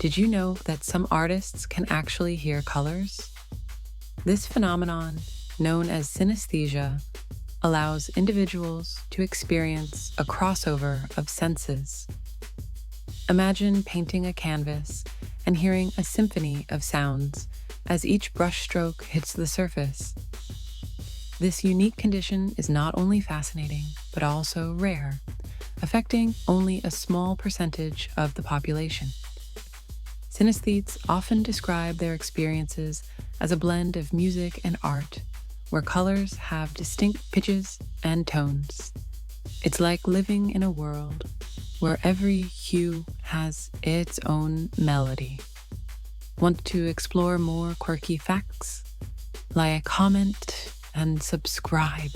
Did you know that some artists can actually hear colors? This phenomenon, known as synesthesia, allows individuals to experience a crossover of senses. Imagine painting a canvas and hearing a symphony of sounds as each brushstroke hits the surface. This unique condition is not only fascinating, but also rare, affecting only a small percentage of the population. Synesthetes often describe their experiences as a blend of music and art, where colors have distinct pitches and tones. It's like living in a world where every hue has its own melody. Want to explore more quirky facts? Like, comment, and subscribe.